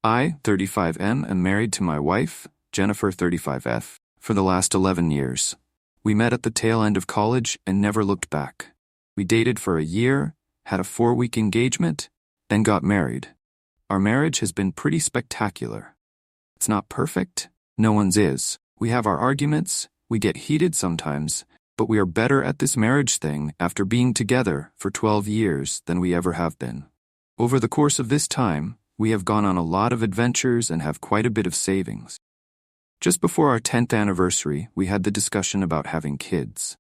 I, 35M, am married to my wife, Jennifer, 35F, for the last 11 years. We met at the tail end of college and never looked back. We dated for a year, had a 4-week engagement, and got married. Our marriage has been pretty spectacular. It's not perfect. No one's is. We have our arguments, we get heated sometimes, but we are better at this marriage thing after being together for 12 years than we ever have been. Over the course of this time, we have gone on a lot of adventures and have quite a bit of savings. Just before our 10th anniversary, we had the discussion about having kids.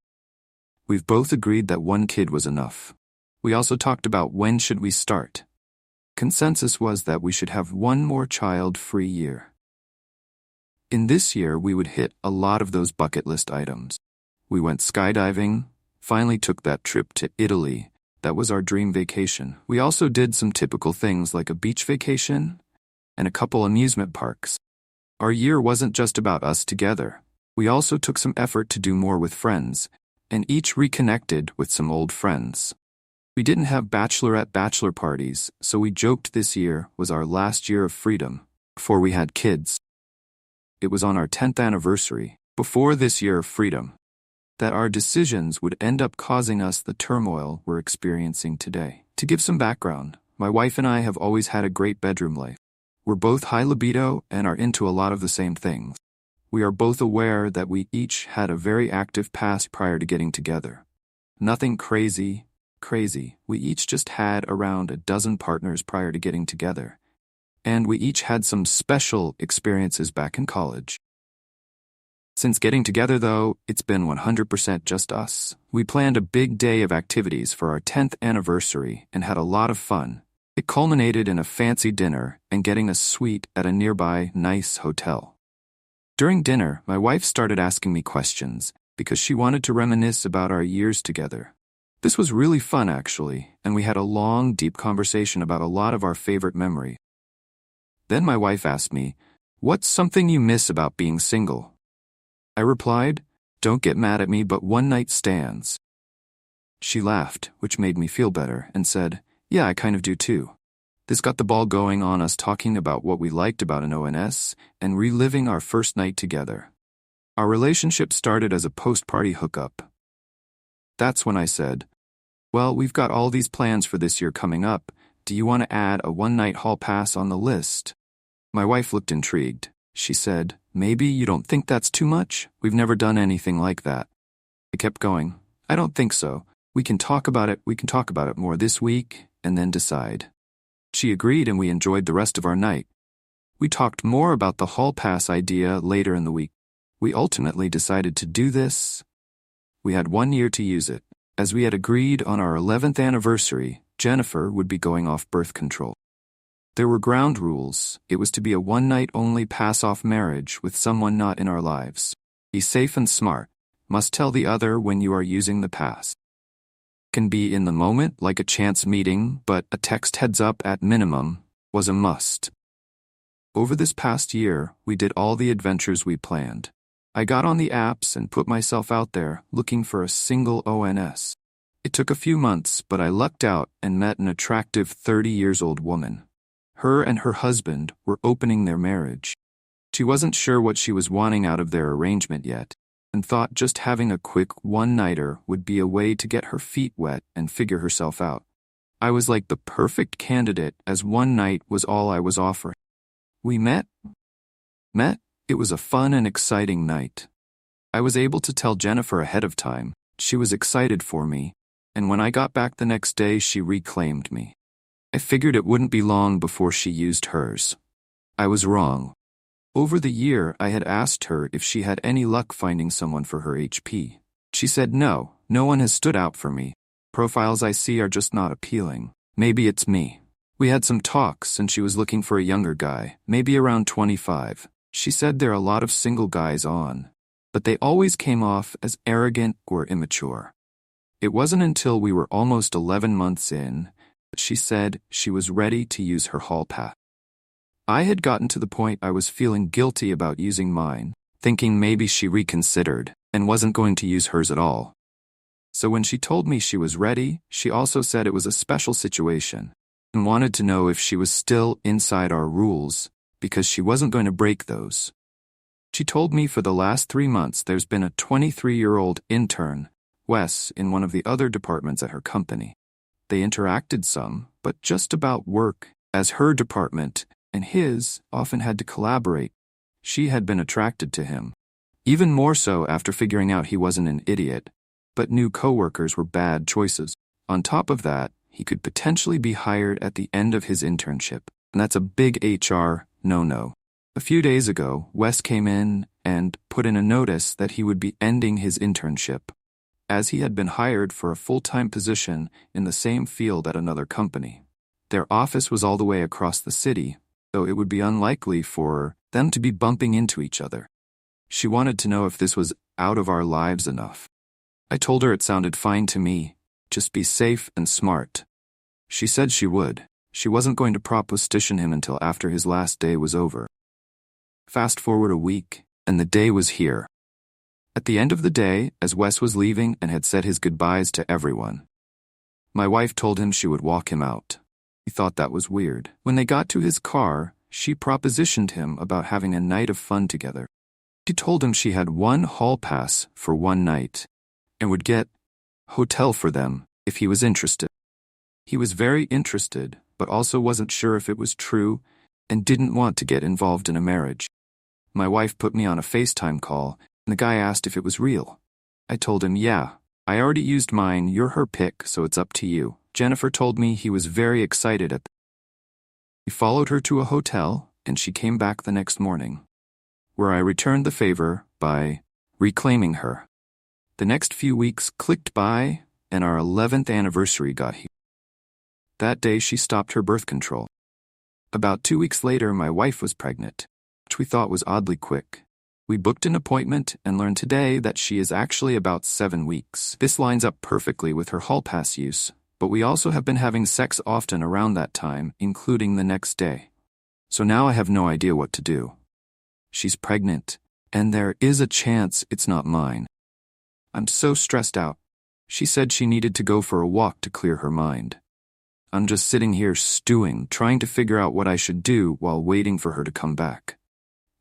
We've both agreed that 1 kid was enough. We also talked about when should we start. Consensus was that we should have 1 more child-free year. In this year, we would hit a lot of those bucket list items. We went skydiving, finally took that trip to Italy. That was our dream vacation. We also did some typical things like a beach vacation and a couple amusement parks. Our year wasn't just about us together. We also took some effort to do more with friends, and each reconnected with some old friends. We didn't have bachelor parties, so we joked this year was our last year of freedom, before we had kids. It was on our 10th anniversary, before this year of freedom, that our decisions would end up causing us the turmoil we're experiencing today. To give some background, my wife and I have always had a great bedroom life. We're both high libido and are into a lot of the same things. We are both aware that we each had a very active past prior to getting together. Nothing crazy. We each just had around a dozen partners prior to getting together. And we each had some special experiences back in college. Since getting together, though, it's been 100% just us. We planned a big day of activities for our 10th anniversary and had a lot of fun. It culminated in a fancy dinner and getting a suite at a nearby nice hotel. During dinner, my wife started asking me questions because she wanted to reminisce about our years together. This was really fun, actually, and we had a long, deep conversation about a lot of our favorite memories. Then my wife asked me, "What's something you miss about being single?" I replied, "Don't get mad at me, but one-night stands." She laughed, which made me feel better, and said, "Yeah, I kind of do too." This got the ball going on us talking about what we liked about an ONS and reliving our first night together. Our relationship started as a post-party hookup. That's when I said, "Well, we've got all these plans for this year coming up. Do you want to add a one-night hall pass on the list?" My wife looked intrigued. She said, "Maybe you don't think that's too much? We've never done anything like that." I kept going, "I don't think so. We can talk about it more this week and then decide." She agreed and we enjoyed the rest of our night. We talked more about the hall pass idea later in the week. We ultimately decided to do this. We had 1 year to use it. As we had agreed on our 11th anniversary, Jennifer would be going off birth control. There were ground rules. It was to be a one-night-only pass-off marriage with someone not in our lives. Be safe and smart. Must tell the other when you are using the pass. Can be in the moment, like a chance meeting, but a text heads-up at minimum was a must. Over this past year, we did all the adventures we planned. I got on the apps and put myself out there looking for a single ONS. It took a few months, but I lucked out and met an attractive 30-year-old woman. Her and her husband were opening their marriage. She wasn't sure what she was wanting out of their arrangement yet, and thought just having a quick one-nighter would be a way to get her feet wet and figure herself out. I was like the perfect candidate, as one night was all I was offering. We met. It was a fun and exciting night. I was able to tell Jennifer ahead of time. She was excited for me, and when I got back the next day, she reclaimed me. I figured it wouldn't be long before she used hers. I was wrong. Over the year, I had asked her if she had any luck finding someone for her HP. She said no one has stood out for me. Profiles I see are just not appealing. Maybe it's me. We had some talks and she was looking for a younger guy, maybe around 25. She said there are a lot of single guys on, but they always came off as arrogant or immature. It wasn't until we were almost 11 months in that she said she was ready to use her hall pass. I had gotten to the point I was feeling guilty about using mine, thinking maybe she reconsidered and wasn't going to use hers at all. So when she told me she was ready, she also said it was a special situation. and wanted to know if she was still inside our rules, because she wasn't going to break those. She told me for the last 3 months there's been a 23-year-old intern, Wes, in one of the other departments at her company. They interacted some, but just about work, as her department and his often had to collaborate. She had been attracted to him, even more so after figuring out he wasn't an idiot, but new coworkers were bad choices. On top of that, he could potentially be hired at the end of his internship, and that's a big HR no-no. A few days ago, Wes came in and put in a notice that he would be ending his internship, as he had been hired for a full-time position in the same field at another company. Their office was all the way across the city, though it would be unlikely for them to be bumping into each other. She wanted to know if this was out of our lives enough. I told her it sounded fine to me, just be safe and smart. She said she would. She wasn't going to proposition him until after his last day was over. Fast forward a week, and the day was here. At the end of the day, as Wes was leaving and had said his goodbyes to everyone, my wife told him she would walk him out. He thought that was weird. When they got to his car, she propositioned him about having a night of fun together. She told him she had one hall pass for one night and would get a hotel for them if he was interested. He was very interested, but also wasn't sure if it was true and didn't want to get involved in a marriage. My wife put me on a FaceTime call, and the guy asked if it was real. I told him, yeah, I already used mine, you're her pick, so it's up to you. Jennifer told me he was very excited at that. He followed her to a hotel, and she came back the next morning, where I returned the favor by reclaiming her. The next few weeks clicked by, and our 11th anniversary got here. That day she stopped her birth control. About 2 weeks later, my wife was pregnant, which we thought was oddly quick. We booked an appointment and learned today that she is actually about 7 weeks. This lines up perfectly with her hall pass use, but we also have been having sex often around that time, including the next day. So now I have no idea what to do. She's pregnant, and there is a chance it's not mine. I'm so stressed out. She said she needed to go for a walk to clear her mind. I'm just sitting here stewing, trying to figure out what I should do while waiting for her to come back.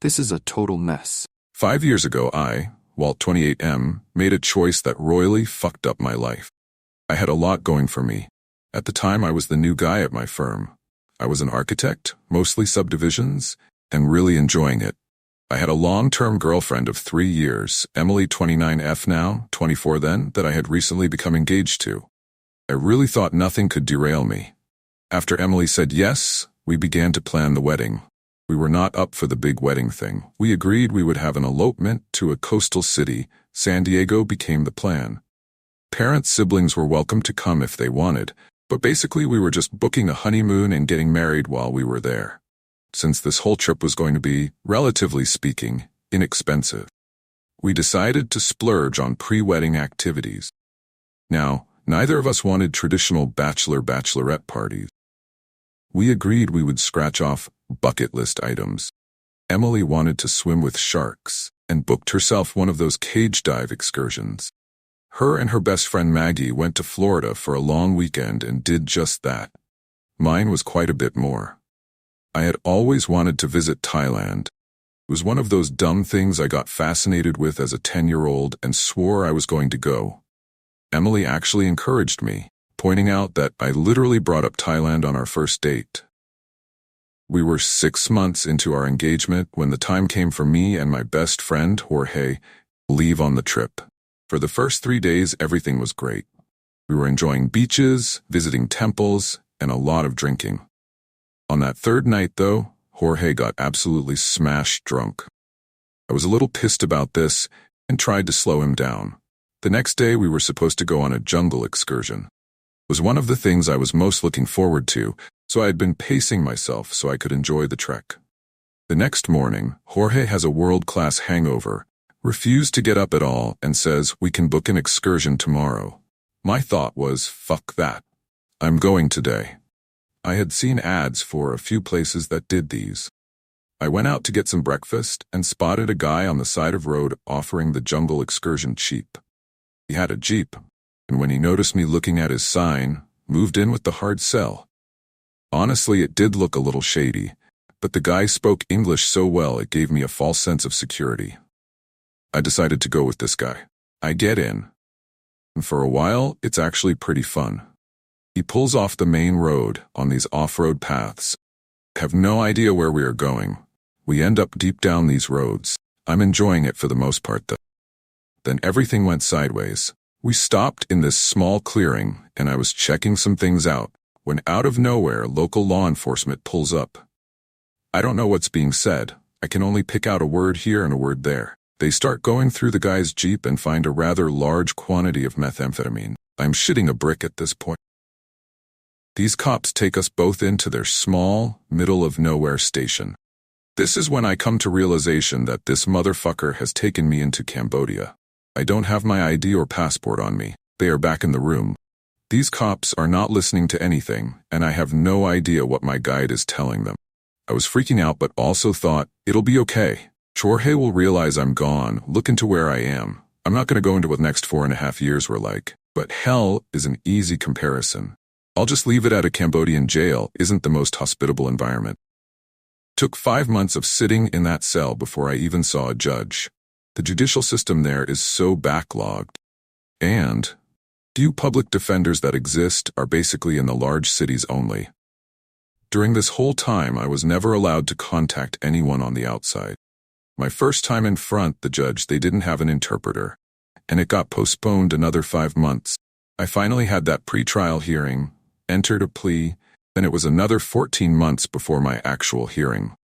This is a total mess. 5 years ago, I, Walt 28M, made a choice that royally fucked up my life. I had a lot going for me. At the time, I was the new guy at my firm. I was an architect, mostly subdivisions, and really enjoying it. I had a long-term girlfriend of 3 years, Emily 29F now, 24 then, that I had recently become engaged to. I really thought nothing could derail me. After Emily said yes, we began to plan the wedding. We were not up for the big wedding thing. We agreed we would have an elopement to a coastal city. San Diego became the plan. Parents' siblings were welcome to come if they wanted, but basically we were just booking a honeymoon and getting married while we were there. Since this whole trip was going to be, relatively speaking, inexpensive, we decided to splurge on pre-wedding activities. Now, neither of us wanted traditional bachelorette parties. We agreed we would scratch off bucket list items. Emily wanted to swim with sharks and booked herself one of those cage dive excursions. Her and her best friend Maggie went to Florida for a long weekend and did just that. Mine was quite a bit more. I had always wanted to visit Thailand. It was one of those dumb things I got fascinated with as a 10-year-old and swore I was going to go. Emily actually encouraged me, pointing out that I literally brought up Thailand on our first date. We were 6 months into our engagement when the time came for me and my best friend, Jorge, to leave on the trip. For the first 3 days, everything was great. We were enjoying beaches, visiting temples, and a lot of drinking. On that third night, though, Jorge got absolutely smashed drunk. I was a little pissed about this and tried to slow him down. The next day, we were supposed to go on a jungle excursion. It was one of the things I was most looking forward to, so I had been pacing myself so I could enjoy the trek. The next morning, Jorge has a world-class hangover, refused to get up at all, and says we can book an excursion tomorrow. My thought was, fuck that. I'm going today. I had seen ads for a few places that did these. I went out to get some breakfast and spotted a guy on the side of the road offering the jungle excursion cheap. He had a Jeep, and when he noticed me looking at his sign, moved in with the hard sell. Honestly, it did look a little shady, but the guy spoke English so well it gave me a false sense of security. I decided to go with this guy. I get in, and for a while, it's actually pretty fun. He pulls off the main road on these off-road paths. I have no idea where we are going. We end up deep down these roads. I'm enjoying it for the most part though. Then everything went sideways. We stopped in this small clearing, and I was checking some things out, when out of nowhere local law enforcement pulls up. I don't know what's being said. I can only pick out a word here and a word there. They start going through the guy's Jeep and find a rather large quantity of methamphetamine. I'm shitting a brick at this point. These cops take us both into their small, middle-of-nowhere station. This is when I come to realization that this motherfucker has taken me into Cambodia. I don't have my ID or passport on me. They are back in the room. These cops are not listening to anything, and I have no idea what my guide is telling them. I was freaking out but also thought, it'll be okay. Jorge will realize I'm gone, look into where I am. I'm not going to go into what the next 4.5 years were like, but hell is an easy comparison. I'll just leave it at a Cambodian jail isn't the most hospitable environment. Took 5 months of sitting in that cell before I even saw a judge. The judicial system there is so backlogged. And few public defenders that exist are basically in the large cities only. During this whole time, I was never allowed to contact anyone on the outside. My first time in front the judge, they didn't have an interpreter, and it got postponed another 5 months. I finally had that pre-trial hearing, entered a plea, then it was another 14 months before my actual hearing.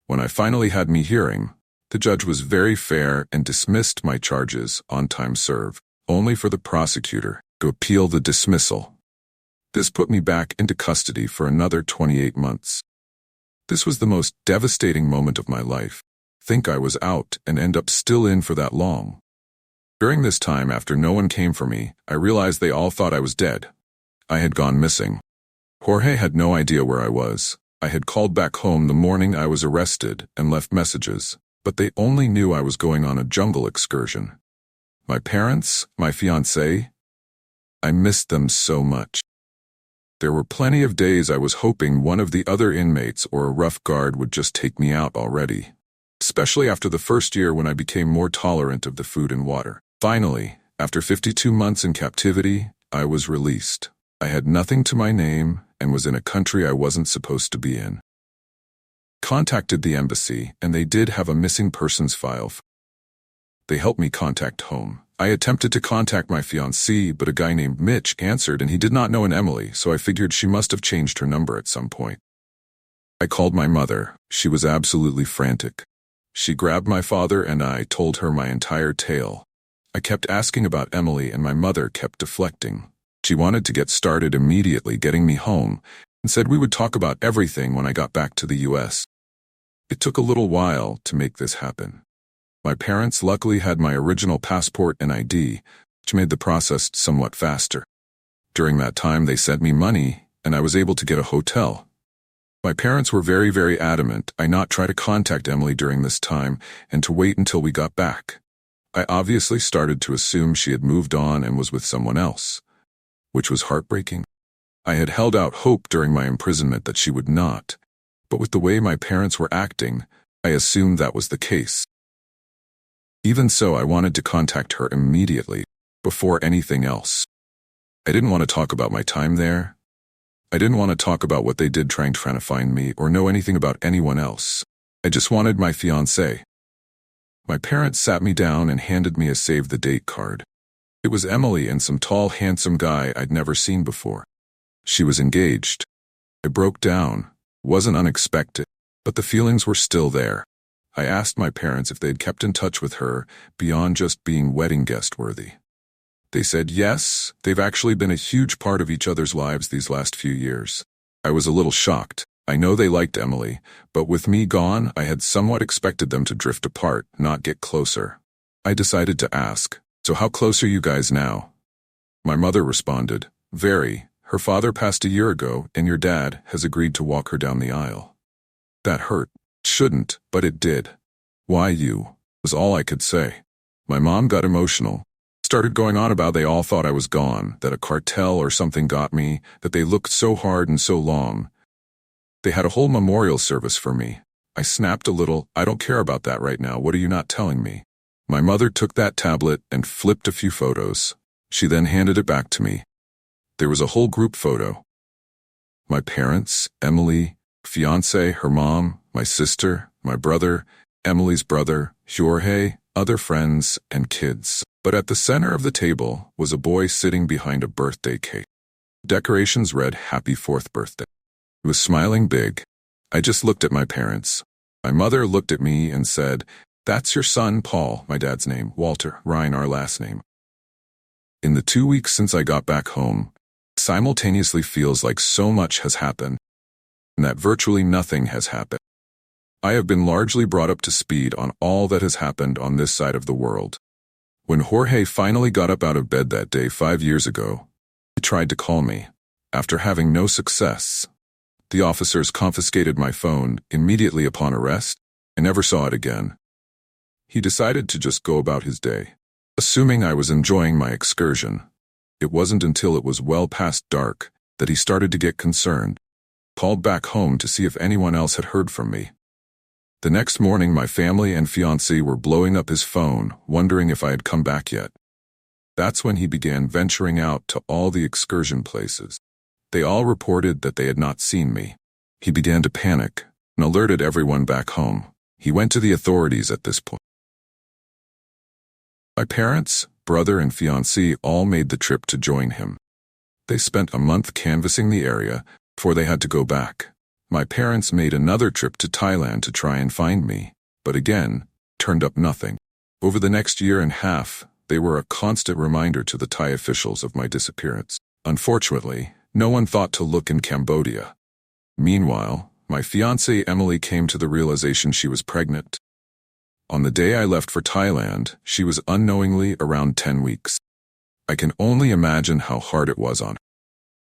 When I finally had me hearing, the judge was very fair and dismissed my charges on time served, only for the prosecutor to appeal the dismissal. This put me back into custody for another 28 months. This was the most devastating moment of my life. Think I was out and end up still in for that long. During this time, after no one came for me, I realized they all thought I was dead. I had gone missing. Jorge had no idea where I was. I had called back home the morning I was arrested and left messages, but they only knew I was going on a jungle excursion. My parents, my fiancé, I missed them so much. There were plenty of days I was hoping one of the other inmates or a rough guard would just take me out already, especially after the first year when I became more tolerant of the food and water. Finally, after 52 months in captivity, I was released. I had nothing to my name and was in a country I wasn't supposed to be in. Contacted the embassy, and they did have a missing persons file. They helped me contact home. I attempted to contact my fiancé, but a guy named Mitch answered and he did not know an Emily, so I figured she must have changed her number at some point. I called my mother. She was absolutely frantic. She grabbed my father and I told her my entire tale. I kept asking about Emily and my mother kept deflecting. She wanted to get started immediately getting me home and said we would talk about everything when I got back to the U.S. It took a little while to make this happen. My parents luckily had my original passport and ID, which made the process somewhat faster. During that time, they sent me money, and I was able to get a hotel. My parents were very, very adamant I not try to contact Emily during this time and to wait until we got back. I obviously started to assume she had moved on and was with someone else, which was heartbreaking. I had held out hope during my imprisonment that she would not, but with the way my parents were acting, I assumed that was the case. Even so, I wanted to contact her immediately, before anything else. I didn't want to talk about my time there. I didn't want to talk about what they did trying to find me or know anything about anyone else. I just wanted my fiancé. My parents sat me down and handed me a save-the-date card. It was Emily and some tall, handsome guy I'd never seen before. She was engaged. I broke down. Wasn't unexpected, but the feelings were still there. I asked my parents if they'd kept in touch with her beyond just being wedding guest worthy. They said yes, they've actually been a huge part of each other's lives these last few years. I was a little shocked. I know they liked Emily, but with me gone, I had somewhat expected them to drift apart, not get closer. I decided to ask, so how close are you guys now? My mother responded, very. Her father passed a year ago, and your dad has agreed to walk her down the aisle. That hurt. Shouldn't, but it did. Why you? Was all I could say. My mom got emotional. Started going on about they all thought I was gone, that a cartel or something got me, that they looked so hard and so long, They had a whole memorial service for me. I snapped a little. I don't care about that right now. What are you not telling me? My mother took that tablet and flipped a few photos. She then handed it back to me. There was a whole group photo. My parents, Emily, fiancé, her mom, my sister, my brother, Emily's brother, Jorge, other friends, and kids. But at the center of the table was a boy sitting behind a birthday cake. Decorations read, "Happy 4th birthday." He was smiling big. I just looked at my parents. My mother looked at me and said, "That's your son, Paul," my dad's name, Walter, Ryan, our last name. In the 2 weeks since I got back home, it simultaneously feels like so much has happened, and that virtually nothing has happened. I have been largely brought up to speed on all that has happened on this side of the world. When Jorge finally got up out of bed that day 5 years ago, he tried to call me. After having no success, the officers confiscated my phone immediately upon arrest and never saw it again. He decided to just go about his day, assuming I was enjoying my excursion. It wasn't until it was well past dark that he started to get concerned, called back home to see if anyone else had heard from me. The next morning, my family and fiancé were blowing up his phone, wondering if I had come back yet. That's when he began venturing out to all the excursion places. They all reported that they had not seen me. He began to panic and alerted everyone back home. He went to the authorities at this point. My parents, brother, and fiancé all made the trip to join him. They spent a month canvassing the area before they had to go back. My parents made another trip to Thailand to try and find me, but again, turned up nothing. Over the next year and a half, they were a constant reminder to the Thai officials of my disappearance. Unfortunately, no one thought to look in Cambodia. Meanwhile, my fiancée Emily came to the realization she was pregnant. On the day I left for Thailand, she was unknowingly around 10 weeks. I can only imagine how hard it was on her.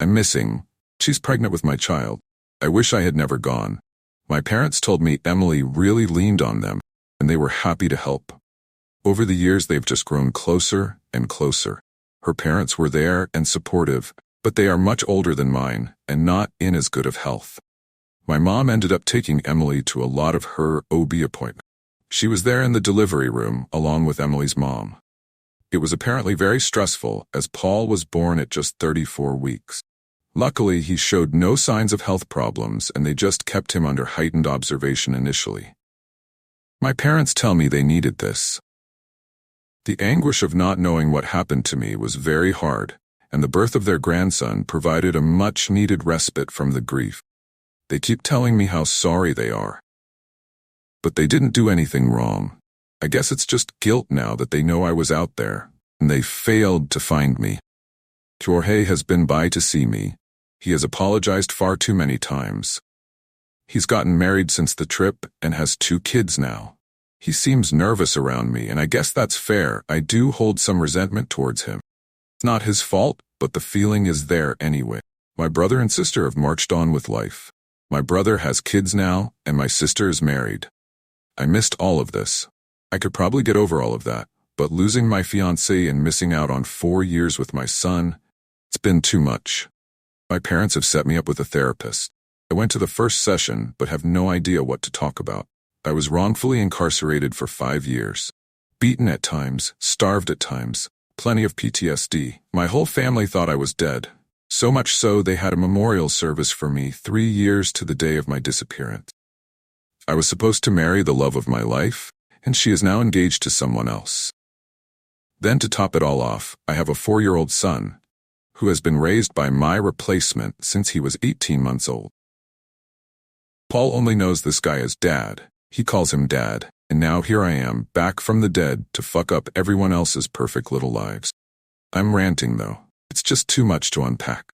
I'm missing. She's pregnant with my child. I wish I had never gone. My parents told me Emily really leaned on them, and they were happy to help. Over the years, they've just grown closer and closer. Her parents were there and supportive, but they are much older than mine and not in as good of health. My mom ended up taking Emily to a lot of her OB appointments. She was there in the delivery room along with Emily's mom. It was apparently very stressful as Paul was born at just 34 weeks. Luckily, he showed no signs of health problems and they just kept him under heightened observation initially. My parents tell me they needed this. The anguish of not knowing what happened to me was very hard, and the birth of their grandson provided a much-needed respite from the grief. They keep telling me how sorry they are. But they didn't do anything wrong. I guess it's just guilt now that they know I was out there, and they failed to find me. Jorge has been by to see me. He has apologized far too many times. He's gotten married since the trip and has 2 kids now. He seems nervous around me, and I guess that's fair. I do hold some resentment towards him. It's not his fault, but the feeling is there anyway. My brother and sister have marched on with life. My brother has kids now, and my sister is married. I missed all of this. I could probably get over all of that, but losing my fiancée and missing out on 4 years with my son, it's been too much. My parents have set me up with a therapist. I went to the first session, but have no idea what to talk about. I was wrongfully incarcerated for 5 years. Beaten at times, starved at times, plenty of PTSD. My whole family thought I was dead. So much so they had a memorial service for me 3 years to the day of my disappearance. I was supposed to marry the love of my life, and she is now engaged to someone else. Then to top it all off, I have a 4-year-old son, who has been raised by my replacement since he was 18 months old. Paul only knows this guy as Dad. He calls him Dad, and now here I am, back from the dead to fuck up everyone else's perfect little lives. I'm ranting though. It's just too much to unpack.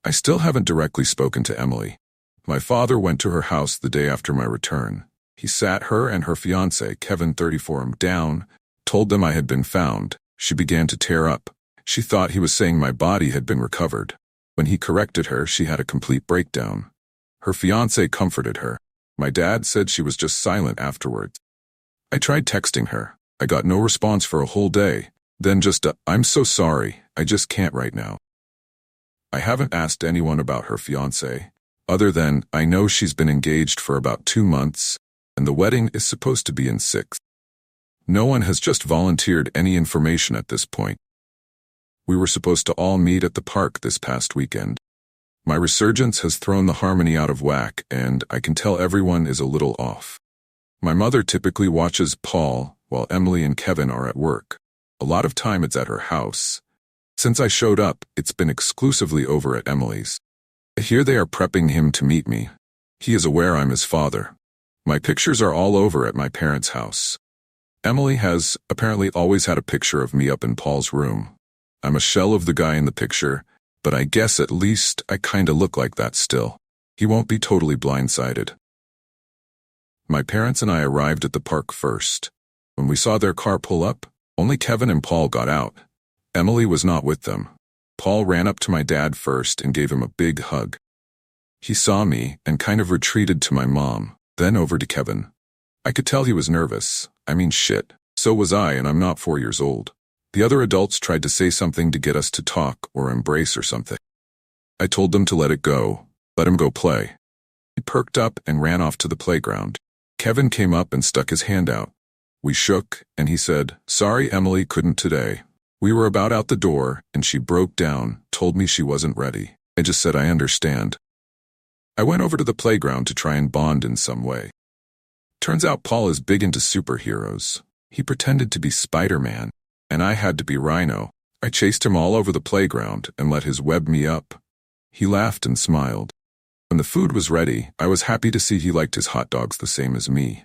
I still haven't directly spoken to Emily. My father went to her house the day after my return. He sat her and her fiancé, Kevin 34, down, told them I had been found. She began to tear up. She thought he was saying my body had been recovered. When he corrected her, she had a complete breakdown. Her fiancé comforted her. My dad said she was just silent afterwards. I tried texting her. I got no response for a whole day. Then just "I'm so sorry, I just can't right now." I haven't asked anyone about her fiancé, Other than, I know she's been engaged for about 2 months, and the wedding is supposed to be in 6. No one has just volunteered any information at this point. We were supposed to all meet at the park this past weekend. My resurgence has thrown the harmony out of whack, and I can tell everyone is a little off. My mother typically watches Paul while Emily and Kevin are at work. A lot of time it's at her house. Since I showed up, it's been exclusively over at Emily's. Here they are prepping him to meet me. He is aware I'm his father. My pictures are all over at my parents' house. Emily has apparently always had a picture of me up in Paul's room. I'm a shell of the guy in the picture, but I guess at least I kinda look like that still. He won't be totally blindsided. My parents and I arrived at the park first. When we saw their car pull up, only Kevin and Paul got out. Emily was not with them. Paul ran up to my dad first and gave him a big hug. He saw me and kind of retreated to my mom, then over to Kevin. I could tell he was nervous. I mean, shit. So was I, and I'm not 4 years old. The other adults tried to say something to get us to talk or embrace or something. I told them to let it go. Let him go play. He perked up and ran off to the playground. Kevin came up and stuck his hand out. We shook, and he said, "Sorry, Emily couldn't today." We were about out the door, and she broke down, told me she wasn't ready. I just said I understand. I went over to the playground to try and bond in some way. Turns out Paul is big into superheroes. He pretended to be Spider-Man, and I had to be Rhino. I chased him all over the playground and let his web me up. He laughed and smiled. When the food was ready, I was happy to see he liked his hot dogs the same as me.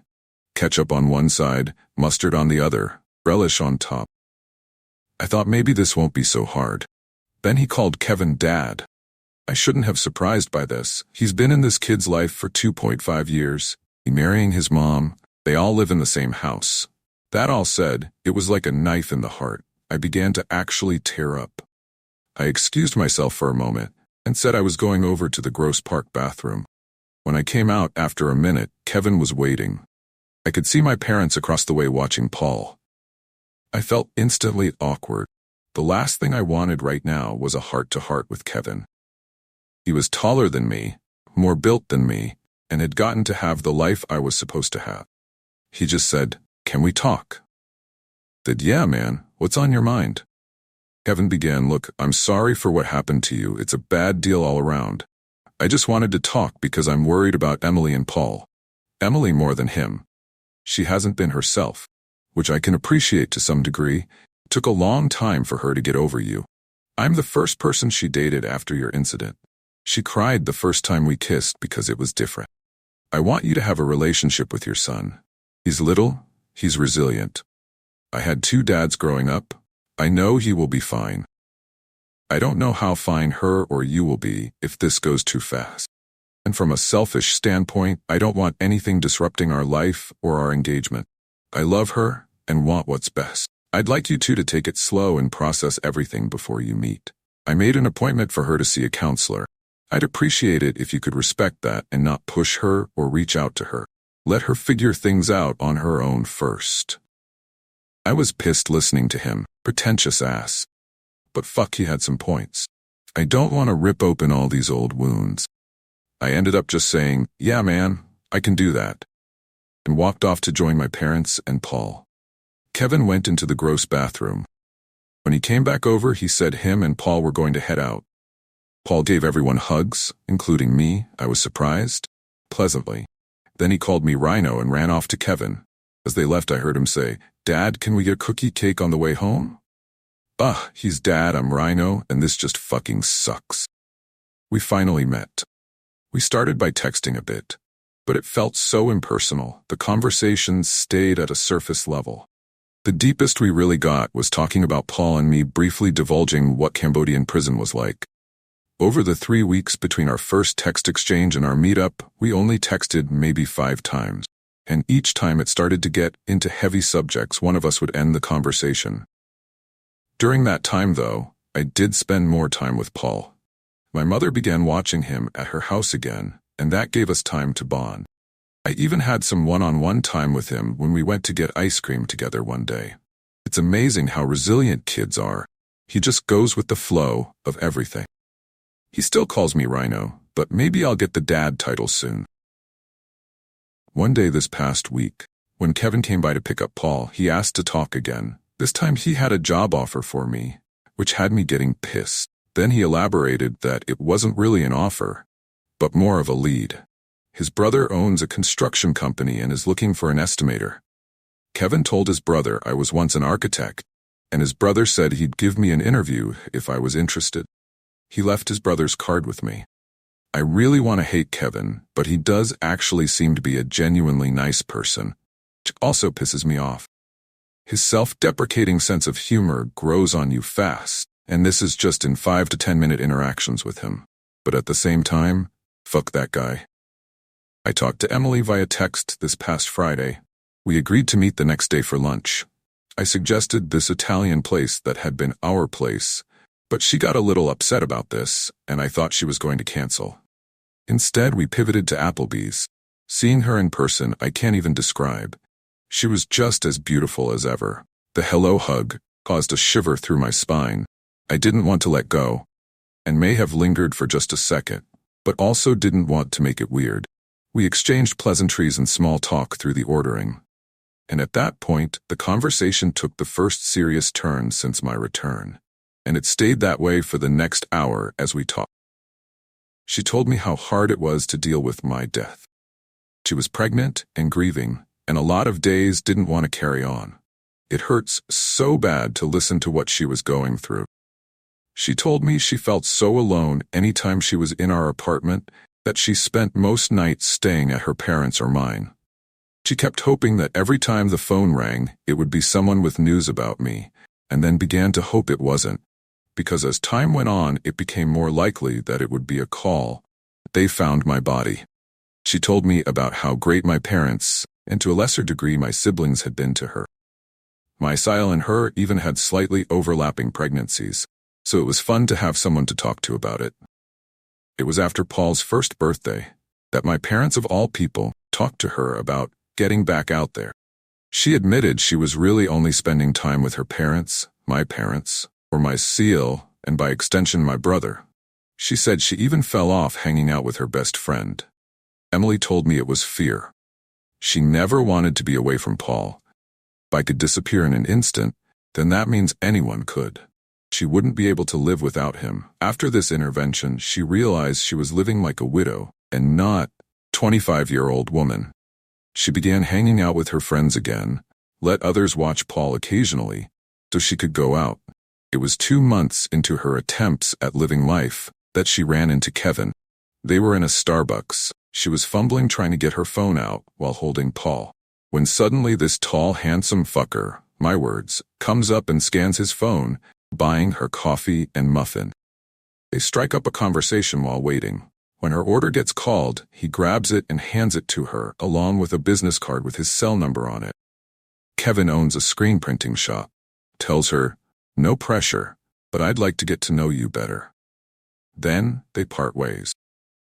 Ketchup on one side, mustard on the other, relish on top. I thought maybe this won't be so hard. Then he called Kevin Dad. I shouldn't have surprised by this. He's been in this kid's life for 2.5 years. He marrying his mom. They all live in the same house. That all said, it was like a knife in the heart. I began to actually tear up. I excused myself for a moment and said I was going over to the Gross Park bathroom. When I came out after a minute, Kevin was waiting. I could see my parents across the way watching Paul. I felt instantly awkward. The last thing I wanted right now was a heart-to-heart with Kevin. He was taller than me, more built than me, and had gotten to have the life I was supposed to have. He just said, "Can we talk?" Said, "Yeah, man, what's on your mind?" Kevin began, "Look, I'm sorry for what happened to you. It's a bad deal all around. I just wanted to talk because I'm worried about Emily and Paul. Emily more than him. She hasn't been herself, which I can appreciate to some degree. It took a long time for her to get over you. I'm the first person she dated after your incident. She cried the first time we kissed because it was different. I want you to have a relationship with your son. He's little, he's resilient. I had 2 dads growing up. I know he will be fine. I don't know how fine her or you will be if this goes too fast. And from a selfish standpoint, I don't want anything disrupting our life or our engagement. I love her and want what's best. I'd like you two to take it slow and process everything before you meet. I made an appointment for her to see a counselor. I'd appreciate it if you could respect that and not push her or reach out to her. Let her figure things out on her own first." I was pissed listening to him, pretentious ass. But fuck, he had some points. I don't want to rip open all these old wounds. I ended up just saying, "Yeah, man, I can do that," and walked off to join my parents and Paul. Kevin went into the gross bathroom. When he came back over, he said him and Paul were going to head out. Paul gave everyone hugs, including me. I was surprised, pleasantly. Then he called me Rhino and ran off to Kevin. As they left, I heard him say, "Dad, can we get a cookie cake on the way home?" Ugh, he's Dad, I'm Rhino, and this just fucking sucks. We finally met. We started by texting a bit, but it felt so impersonal. The conversations stayed at a surface level. The deepest we really got was talking about Paul and me briefly divulging what Cambodian prison was like. Over the 3 weeks between our first text exchange and our meetup, we only texted maybe 5 times. And each time it started to get into heavy subjects, one of us would end the conversation. During that time, though, I did spend more time with Paul. My mother began watching him at her house again, and that gave us time to bond. I even had some one-on-one time with him when we went to get ice cream together one day. It's amazing how resilient kids are. He just goes with the flow of everything. He still calls me Rhino, but maybe I'll get the dad title soon. One day this past week, when Kevin came by to pick up Paul, he asked to talk again. This time he had a job offer for me, which had me getting pissed. Then he elaborated that it wasn't really an offer, but more of a lead. His brother owns a construction company and is looking for an estimator. Kevin told his brother I was once an architect, and his brother said he'd give me an interview if I was interested. He left his brother's card with me. I really want to hate Kevin, but he does actually seem to be a genuinely nice person, which also pisses me off. His self-deprecating sense of humor grows on you fast, and this is just in 5 to 10 minute interactions with him. But at the same time, fuck that guy. I talked to Emily via text this past Friday. We agreed to meet the next day for lunch. I suggested this Italian place that had been our place, but she got a little upset about this, and I thought she was going to cancel. Instead, we pivoted to Applebee's. Seeing her in person, I can't even describe. She was just as beautiful as ever. The hello hug caused a shiver through my spine. I didn't want to let go, and may have lingered for just a second, but also didn't want to make it weird. We exchanged pleasantries and small talk through the ordering. And at that point, the conversation took the first serious turn since my return. And it stayed that way for the next hour as we talked. She told me how hard it was to deal with my death. She was pregnant and grieving, and a lot of days didn't want to carry on. It hurts so bad to listen to what she was going through. She told me she felt so alone anytime she was in our apartment that she spent most nights staying at her parents' or mine. She kept hoping that every time the phone rang, it would be someone with news about me, and then began to hope it wasn't, because as time went on, it became more likely that it would be a call. They found my body. She told me about how great my parents, and to a lesser degree my siblings, had been to her. Mysil and her even had slightly overlapping pregnancies, so it was fun to have someone to talk to about it. It was after Paul's first birthday that my parents of all people talked to her about getting back out there. She admitted she was really only spending time with her parents, or my seal, and by extension my brother. She said she even fell off hanging out with her best friend. Emily told me it was fear. She never wanted to be away from Paul. If I could disappear in an instant, then that means anyone could. She wouldn't be able to live without him. After this intervention, she realized she was living like a widow and not a 25-year-old woman. She began hanging out with her friends again, let others watch Paul occasionally, so she could go out. It was 2 months into her attempts at living life that she ran into Kevin. They were in a Starbucks. She was fumbling trying to get her phone out while holding Paul, when suddenly this tall, handsome fucker, my words, comes up and scans his phone, buying her coffee and muffin. They strike up a conversation while waiting. When her order gets called, he grabs it and hands it to her, along with a business card with his cell number on it. Kevin owns a screen printing shop. Tells her, "No pressure, but I'd like to get to know you better." Then they part ways.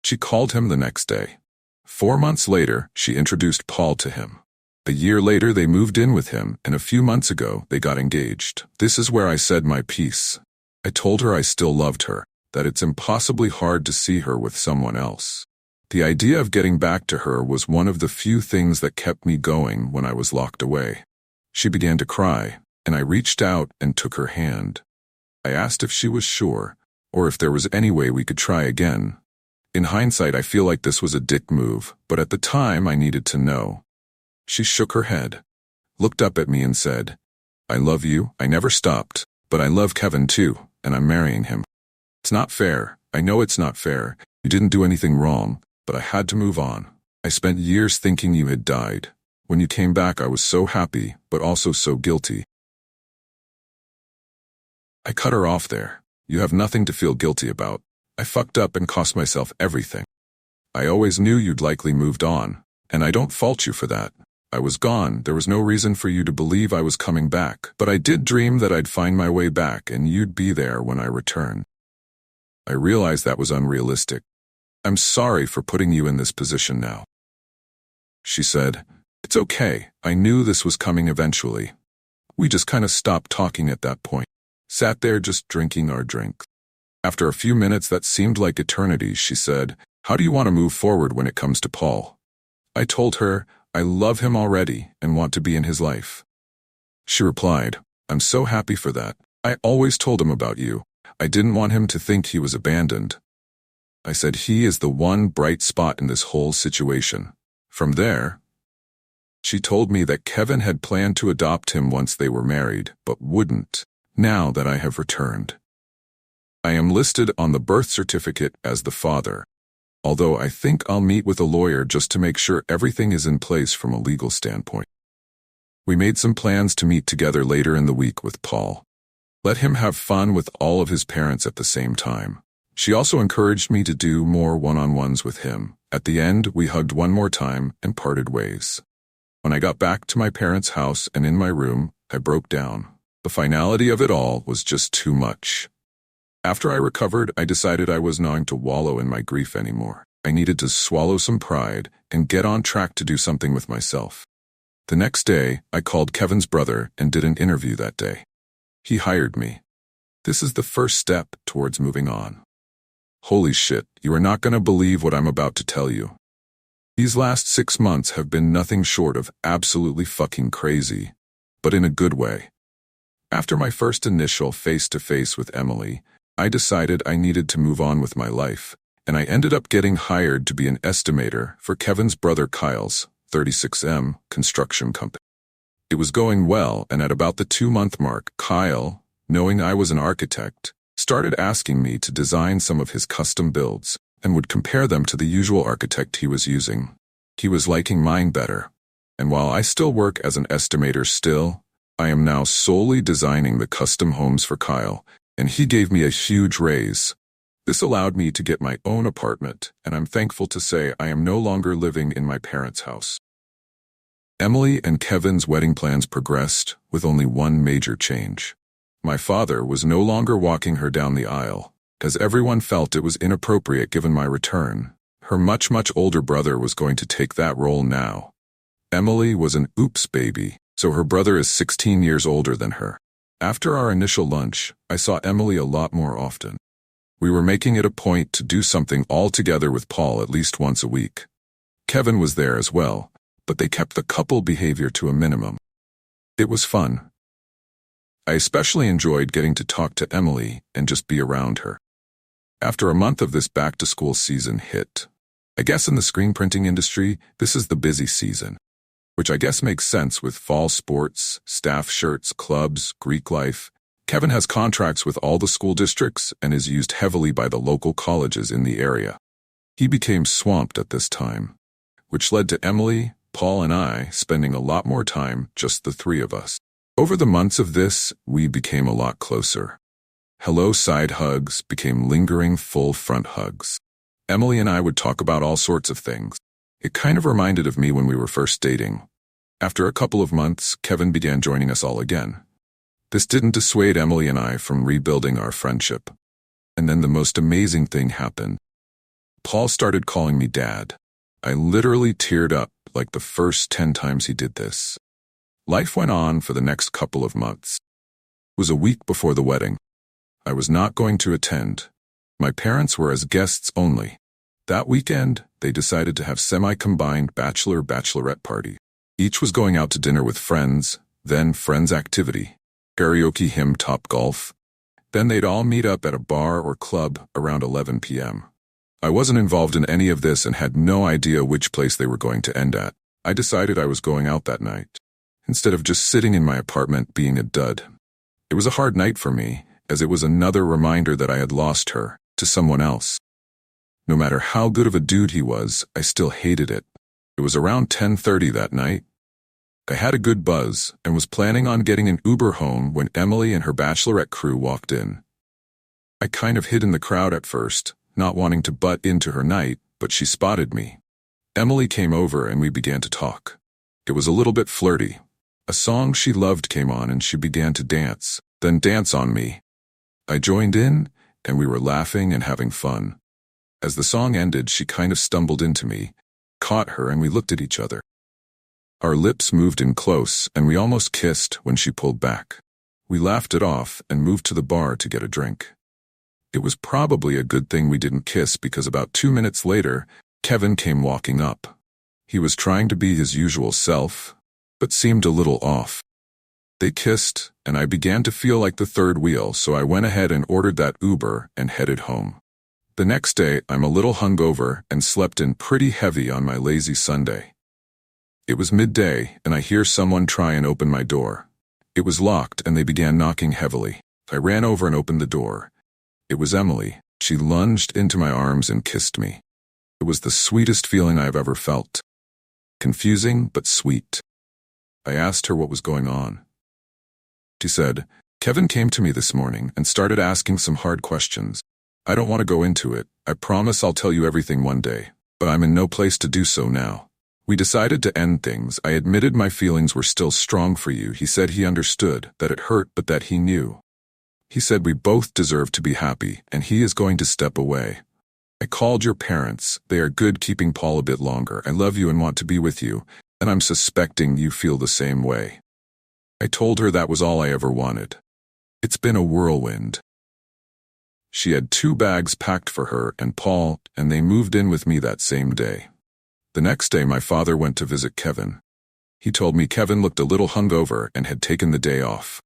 She called him the next day. 4 months later, she introduced Paul to him. A year later, they moved in with him, and a few months ago, they got engaged. This is where I said my piece. I told her I still loved her, that it's impossibly hard to see her with someone else. The idea of getting back to her was one of the few things that kept me going when I was locked away. She began to cry, and I reached out and took her hand. I asked if she was sure, or if there was any way we could try again. In hindsight, I feel like this was a dick move, but at the time I needed to know. She shook her head, looked up at me and said, "I love you, I never stopped, but I love Kevin too, and I'm marrying him. It's not fair, I know it's not fair, you didn't do anything wrong, but I had to move on. I spent years thinking you had died. When you came back I was so happy, but also so guilty." I cut her off there. You have nothing to feel guilty about. I fucked up and cost myself everything. I always knew you'd likely moved on, and I don't fault you for that. I was gone, there was no reason for you to believe I was coming back, but I did dream that I'd find my way back and you'd be there when I returned. I realized that was unrealistic. I'm sorry for putting you in this position now. She said, "It's okay, I knew this was coming eventually." We just kind of stopped talking at that point. Sat there just drinking our drinks. After a few minutes that seemed like eternity, she said, How do you want to move forward when it comes to Paul? I told her, I love him already and want to be in his life. She replied, I'm so happy for that. I always told him about you. I didn't want him to think he was abandoned. I said he is the one bright spot in this whole situation. From there, she told me that Kevin had planned to adopt him once they were married, but wouldn't, now that I have returned. I am listed on the birth certificate as the father, although I think I'll meet with a lawyer just to make sure everything is in place from a legal standpoint. We made some plans to meet together later in the week with Paul. Let him have fun with all of his parents at the same time. She also encouraged me to do more one-on-ones with him. At the end, we hugged one more time and parted ways. When I got back to my parents' house and in my room, I broke down. The finality of it all was just too much. After I recovered, I decided I was not going to wallow in my grief anymore. I needed to swallow some pride and get on track to do something with myself. The next day, I called Kevin's brother and did an interview that day. He hired me. This is the first step towards moving on. Holy shit, you are not going to believe what I'm about to tell you. These last 6 months have been nothing short of absolutely fucking crazy, but in a good way. After my first initial face-to-face with Emily, I decided I needed to move on with my life, and I ended up getting hired to be an estimator for Kevin's brother Kyle's 36M construction company. It was going well, and at about the 2-month mark, Kyle, knowing I was an architect, started asking me to design some of his custom builds and would compare them to the usual architect he was using. He was liking mine better, and while I still work as an estimator still, I am now solely designing the custom homes for Kyle, and he gave me a huge raise. This allowed me to get my own apartment, and I'm thankful to say I am no longer living in my parents' house. Emily and Kevin's wedding plans progressed with only one major change. My father was no longer walking her down the aisle, as everyone felt it was inappropriate given my return. Her much older brother was going to take that role now. Emily was an oops baby, so her brother is 16 years older than her. After our initial lunch, I saw Emily a lot more often. We were making it a point to do something all together with Paul at least once a week. Kevin was there as well, but they kept the couple behavior to a minimum. It was fun. I especially enjoyed getting to talk to Emily and just be around her. After a month of this back-to-school season hit, I guess in the screen printing industry, this is the busy season, which I guess makes sense with fall sports, staff shirts, clubs, Greek life. Kevin has contracts with all the school districts and is used heavily by the local colleges in the area. He became swamped at this time, which led to Emily, Paul, and I spending a lot more time, just the three of us. Over the months of this, we became a lot closer. Hello side hugs became lingering full front hugs. Emily and I would talk about all sorts of things. It kind of reminded of me when we were first dating. After a couple of months, Kevin began joining us all again. This didn't dissuade Emily and I from rebuilding our friendship. And then the most amazing thing happened. Paul started calling me Dad. I literally teared up like the first 10 times he did this. Life went on for the next couple of months. It was a week before the wedding. I was not going to attend. My parents were as guests only. That weekend, they decided to have semi-combined bachelor-bachelorette party. Each was going out to dinner with friends, then friends activity, karaoke, hymn, top golf. Then they'd all meet up at a bar or club around 11 p.m. I wasn't involved in any of this and had no idea which place they were going to end at. I decided I was going out that night, instead of just sitting in my apartment being a dud. It was a hard night for me, as it was another reminder that I had lost her to someone else. No matter how good of a dude he was, I still hated it. It was around 10:30 that night. I had a good buzz and was planning on getting an Uber home when Emily and her bachelorette crew walked in. I kind of hid in the crowd at first, not wanting to butt into her night, but she spotted me. Emily came over and we began to talk. It was a little bit flirty. A song she loved came on and she began to dance, then dance on me. I joined in, and we were laughing and having fun. As the song ended, she kind of stumbled into me, caught her, and we looked at each other. Our lips moved in close, and we almost kissed when she pulled back. We laughed it off and moved to the bar to get a drink. It was probably a good thing we didn't kiss because about 2 minutes later, Kevin came walking up. He was trying to be his usual self, but seemed a little off. They kissed, and I began to feel like the third wheel, so I went ahead and ordered that Uber and headed home. The next day, I'm a little hungover and slept in pretty heavy on my lazy Sunday. It was midday, and I hear someone try and open my door. It was locked, and they began knocking heavily. I ran over and opened the door. It was Emily. She lunged into my arms and kissed me. It was the sweetest feeling I have ever felt. Confusing, but sweet. I asked her what was going on. She said, "Kevin came to me this morning and started asking some hard questions. I don't want to go into it. I promise I'll tell you everything one day, but I'm in no place to do so now. We decided to end things. I admitted my feelings were still strong for you. He said he understood, that it hurt, but that he knew. He said we both deserve to be happy, and he is going to step away. I called your parents. They are good keeping Paul a bit longer. I love you and want to be with you, and I'm suspecting you feel the same way." I told her that was all I ever wanted. It's been a whirlwind. She had 2 bags packed for her and Paul, and they moved in with me that same day. The next day my father went to visit Kevin. He told me Kevin looked a little hungover and had taken the day off.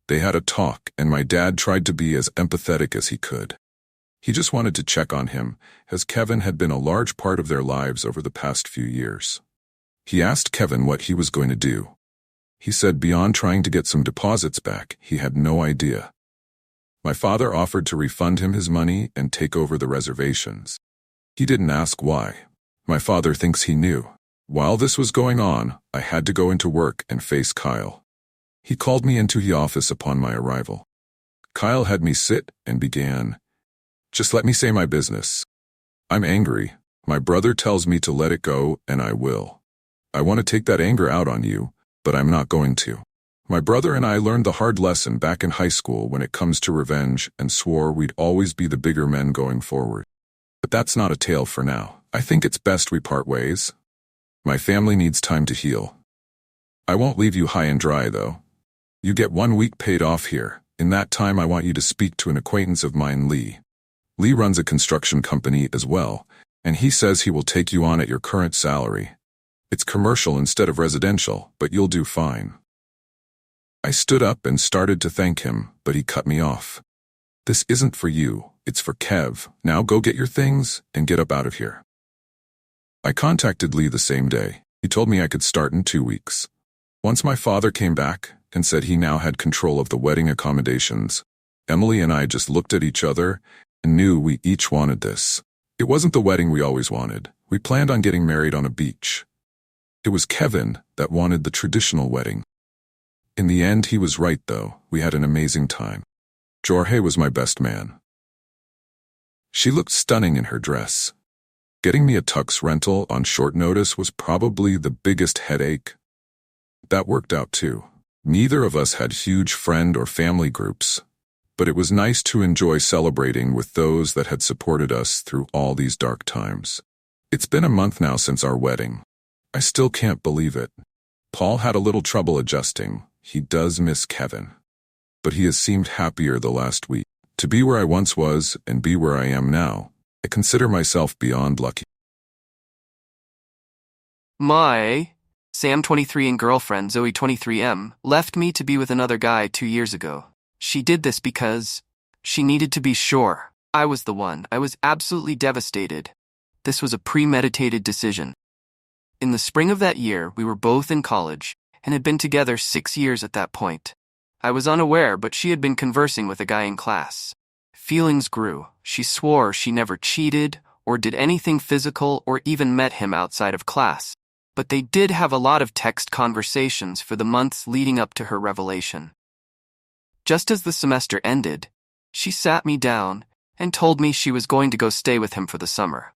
They had a talk, and my dad tried to be as empathetic as he could. He just wanted to check on him, as Kevin had been a large part of their lives over the past few years. He asked Kevin what he was going to do. He said beyond trying to get some deposits back, he had no idea. My father offered to refund him his money and take over the reservations. He didn't ask why. My father thinks he knew. While this was going on, I had to go into work and face Kyle. He called me into the office upon my arrival. Kyle had me sit and began, "Just let me say my business. I'm angry. My brother tells me to let it go, and I will. I want to take that anger out on you, but I'm not going to. My brother and I learned the hard lesson back in high school when it comes to revenge and swore we'd always be the bigger men going forward. But that's not a tale for now. I think it's best we part ways. My family needs time to heal. I won't leave you high and dry, though. You get 1 week paid off here. In that time, I want you to speak to an acquaintance of mine, Lee. Lee runs a construction company as well, and he says he will take you on at your current salary. It's commercial instead of residential, but you'll do fine." I stood up and started to thank him, but he cut me off. "This isn't for you, it's for Kev. Now go get your things and get up out of here." I contacted Lee the same day. He told me I could start in 2 weeks. Once my father came back and said he now had control of the wedding accommodations, Emily and I just looked at each other and knew we each wanted this. It wasn't the wedding we always wanted. We planned on getting married on a beach. It was Kevin that wanted the traditional wedding. In the end, he was right, though. We had an amazing time. Jorge was my best man. She looked stunning in her dress. Getting me a tux rental on short notice was probably the biggest headache. That worked out too. Neither of us had huge friend or family groups, but it was nice to enjoy celebrating with those that had supported us through all these dark times. It's been a month now since our wedding. I still can't believe it. Paul had a little trouble adjusting. He does miss Kevin. But he has seemed happier the last week. To be where I once was and be where I am now, I consider myself beyond lucky. Sam 23 and girlfriend Zoe 23M left me to be with another guy 2 years ago. She did this because she needed to be sure I was the one. I was absolutely devastated. This was a premeditated decision. In the spring of that year, we were both in college and had been together 6 years at that point. I was unaware, but she had been conversing with a guy in class. Feelings grew. She swore she never cheated or did anything physical or even met him outside of class. But they did have a lot of text conversations for the months leading up to her revelation. Just as the semester ended, she sat me down and told me she was going to go stay with him for the summer.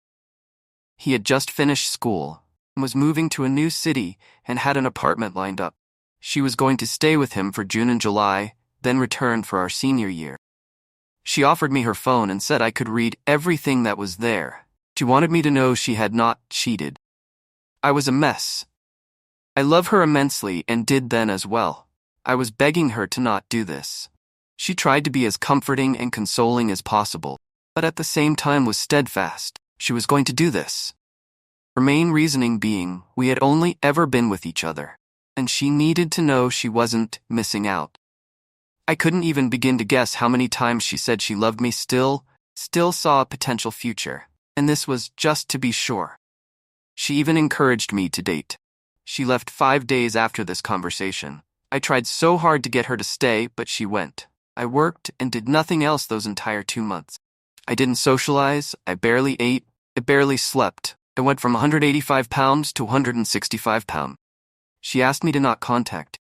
He had just finished school and was moving to a new city and had an apartment lined up. She was going to stay with him for June and July, then return for our senior year. She offered me her phone and said I could read everything that was there. She wanted me to know she had not cheated. I was a mess. I love her immensely and did then as well. I was begging her to not do this. She tried to be as comforting and consoling as possible, but at the same time was steadfast. She was going to do this. Her main reasoning being we had only ever been with each other, and she needed to know she wasn't missing out. I couldn't even begin to guess how many times she said she loved me still saw a potential future, and this was just to be sure. She even encouraged me to date. She left 5 days after this conversation. I tried so hard to get her to stay, but she went. I worked and did nothing else those entire 2 months. I didn't socialize, I barely ate, I barely slept. I went from 185 pounds to 165 pounds. She asked me to not contact.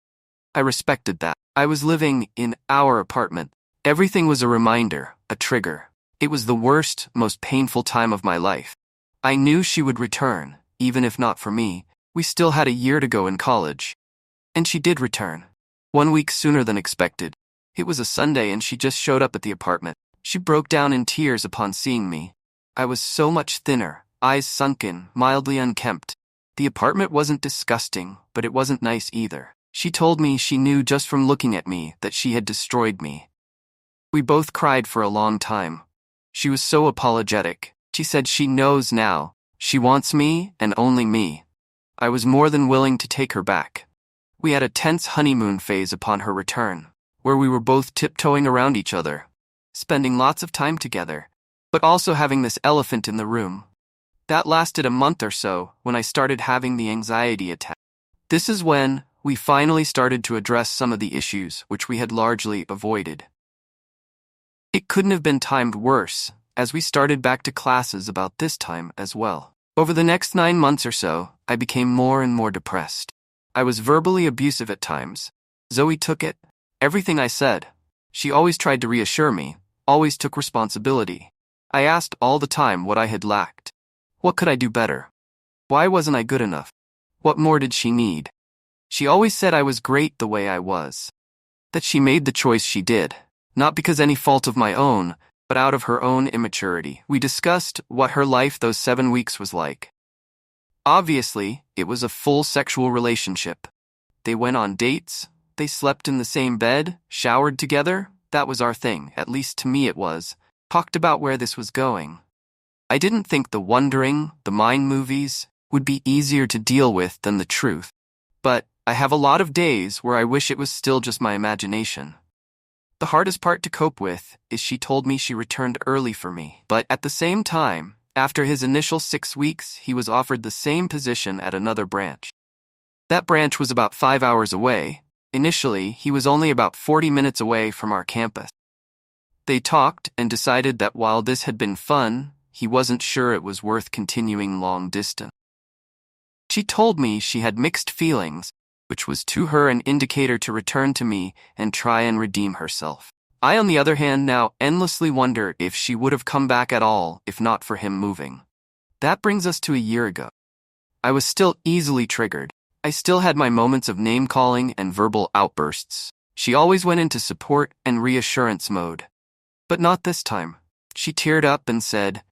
I respected that. I was living in our apartment. Everything was a reminder, a trigger. It was the worst, most painful time of my life. I knew she would return, even if not for me. We still had a year to go in college. And she did return. 1 week sooner than expected. It was a Sunday and she just showed up at the apartment. She broke down in tears upon seeing me. I was so much thinner, eyes sunken, mildly unkempt. The apartment wasn't disgusting, but it wasn't nice either. She told me she knew just from looking at me that she had destroyed me. We both cried for a long time. She was so apologetic. She said she knows now. She wants me and only me. I was more than willing to take her back. We had a tense honeymoon phase upon her return, where we were both tiptoeing around each other, spending lots of time together, but also having this elephant in the room. That lasted a month or so when I started having the anxiety attack. This is when we finally started to address some of the issues which we had largely avoided. It couldn't have been timed worse, as we started back to classes about this time as well. Over the next 9 months or so, I became more and more depressed. I was verbally abusive at times. Zoe took it. Everything I said. She always tried to reassure me, always took responsibility. I asked all the time what I had lacked. What could I do better? Why wasn't I good enough? What more did she need? She always said I was great the way I was. That she made the choice she did, not because any fault of my own, but out of her own immaturity. We discussed what her life those 7 weeks was like. Obviously, it was a full sexual relationship. They went on dates, they slept in the same bed, showered together. That was our thing, at least to me it was. Talked about where this was going. I didn't think the wondering, the mind movies, would be easier to deal with than the truth. But I have a lot of days where I wish it was still just my imagination. The hardest part to cope with is she told me she returned early for me. But at the same time, after his initial 6 weeks, he was offered the same position at another branch. That branch was about 5 hours away. Initially, he was only about 40 minutes away from our campus. They talked and decided that while this had been fun, he wasn't sure it was worth continuing long distance. She told me she had mixed feelings, which was to her an indicator to return to me and try and redeem herself. I, on the other hand, now endlessly wonder if she would have come back at all if not for him moving. That brings us to a year ago. I was still easily triggered. I still had my moments of name-calling and verbal outbursts. She always went into support and reassurance mode. But not this time. She teared up and said,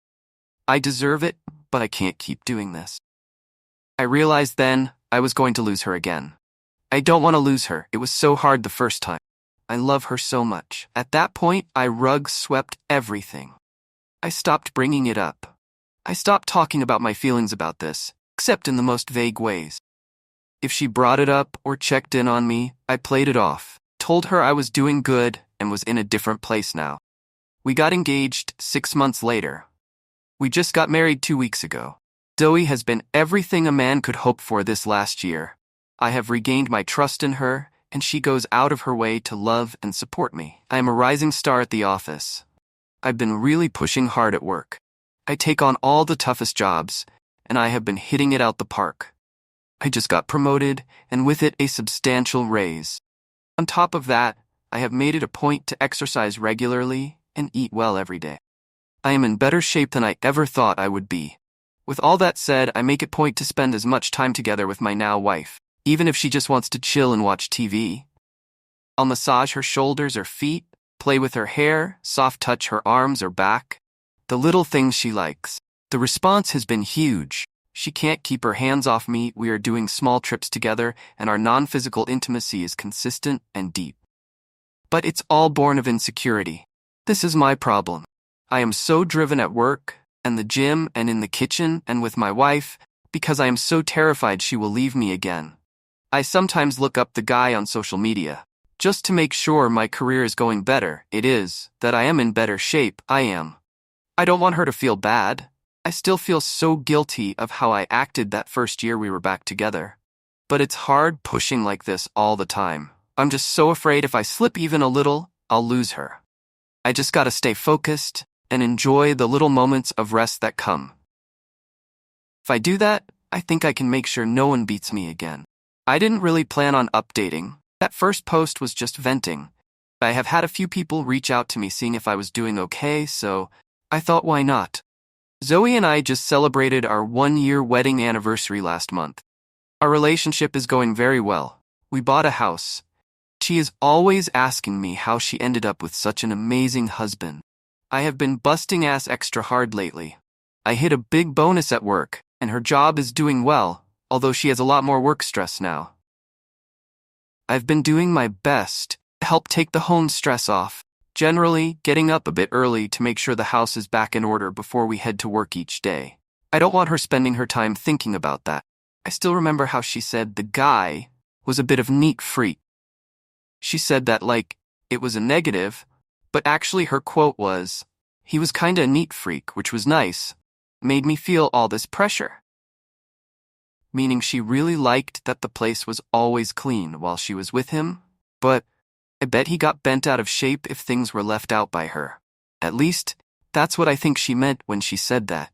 "I deserve it, but I can't keep doing this." I realized then I was going to lose her again. I don't want to lose her. It was so hard the first time. I love her so much. At that point, I rug-swept everything. I stopped bringing it up. I stopped talking about my feelings about this, except in the most vague ways. If she brought it up or checked in on me, I played it off, told her I was doing good and was in a different place now. We got engaged 6 months later. We just got married 2 weeks ago. Zoe has been everything a man could hope for this last year. I have regained my trust in her, and she goes out of her way to love and support me. I am a rising star at the office. I've been really pushing hard at work. I take on all the toughest jobs, and I have been hitting it out the park. I just got promoted, and with it a substantial raise. On top of that, I have made it a point to exercise regularly and eat well every day. I am in better shape than I ever thought I would be. With all that said, I make it a point to spend as much time together with my now wife, even if she just wants to chill and watch TV. I'll massage her shoulders or feet, play with her hair, soft touch her arms or back. The little things she likes. The response has been huge. She can't keep her hands off me. We are doing small trips together, and our non-physical intimacy is consistent and deep. But it's all born of insecurity. This is my problem. I am so driven at work, and the gym, and in the kitchen, and with my wife, because I am so terrified she will leave me again. I sometimes look up the guy on social media, just to make sure my career is going better. It is, that I am in better shape. I am. I don't want her to feel bad. I still feel so guilty of how I acted that first year we were back together. But it's hard pushing like this all the time. I'm just so afraid if I slip even a little, I'll lose her. I just gotta stay focused and enjoy the little moments of rest that come. If I do that, I think I can make sure no one beats me again. I didn't really plan on updating. That first post was just venting. I have had a few people reach out to me seeing if I was doing okay, so I thought why not? Zoe and I just celebrated our 1-year wedding anniversary last month. Our relationship is going very well. We bought a house. She is always asking me how she ended up with such an amazing husband. I have been busting ass extra hard lately. I hit a big bonus at work, and her job is doing well, although she has a lot more work stress now. I've been doing my best to help take the home stress off, generally getting up a bit early to make sure the house is back in order before we head to work each day. I don't want her spending her time thinking about that. I still remember how she said the guy was a bit of neat freak. She said that like it was a negative, but actually her quote was, he was kinda a neat freak, which was nice. Made me feel all this pressure. Meaning she really liked that the place was always clean while she was with him, but I bet he got bent out of shape if things were left out by her. At least, that's what I think she meant when she said that.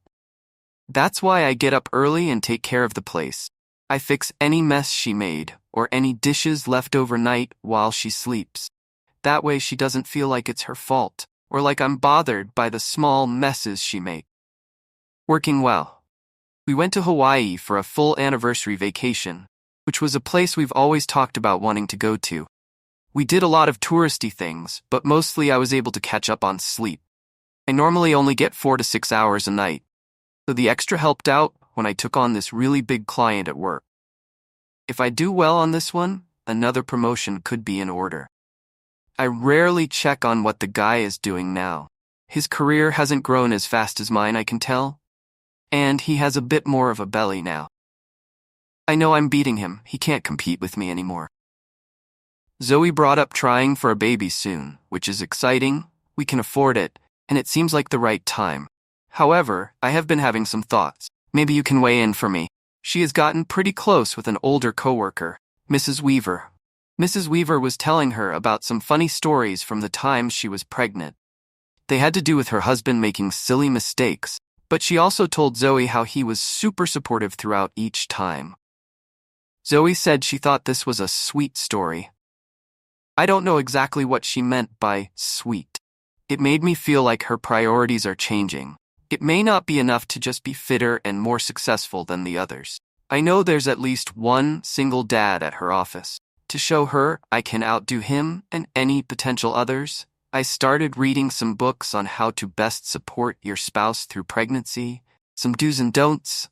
That's why I get up early and take care of the place. I fix any mess she made, or any dishes left overnight while she sleeps. That way she doesn't feel like it's her fault, or like I'm bothered by the small messes she makes. Working well. We went to Hawaii for a full anniversary vacation, which was a place we've always talked about wanting to go to. We did a lot of touristy things, but mostly I was able to catch up on sleep. I normally only get 4 to 6 hours a night, so the extra helped out when I took on this really big client at work. If I do well on this one, another promotion could be in order. I rarely check on what the guy is doing now. His career hasn't grown as fast as mine, I can tell. And he has a bit more of a belly now. I know I'm beating him. He can't compete with me anymore. Zoe brought up trying for a baby soon, which is exciting. We can afford it, and it seems like the right time. However, I have been having some thoughts. Maybe you can weigh in for me. She has gotten pretty close with an older coworker, Mrs. Weaver. Mrs. Weaver was telling her about some funny stories from the time she was pregnant. They had to do with her husband making silly mistakes, but she also told Zoe how he was super supportive throughout each time. Zoe said she thought this was a sweet story. I don't know exactly what she meant by sweet. It made me feel like her priorities are changing. It may not be enough to just be fitter and more successful than the others. I know there's at least one single dad at her office. To show her I can outdo him and any potential others, I started reading some books on how to best support your spouse through pregnancy, some do's and don'ts,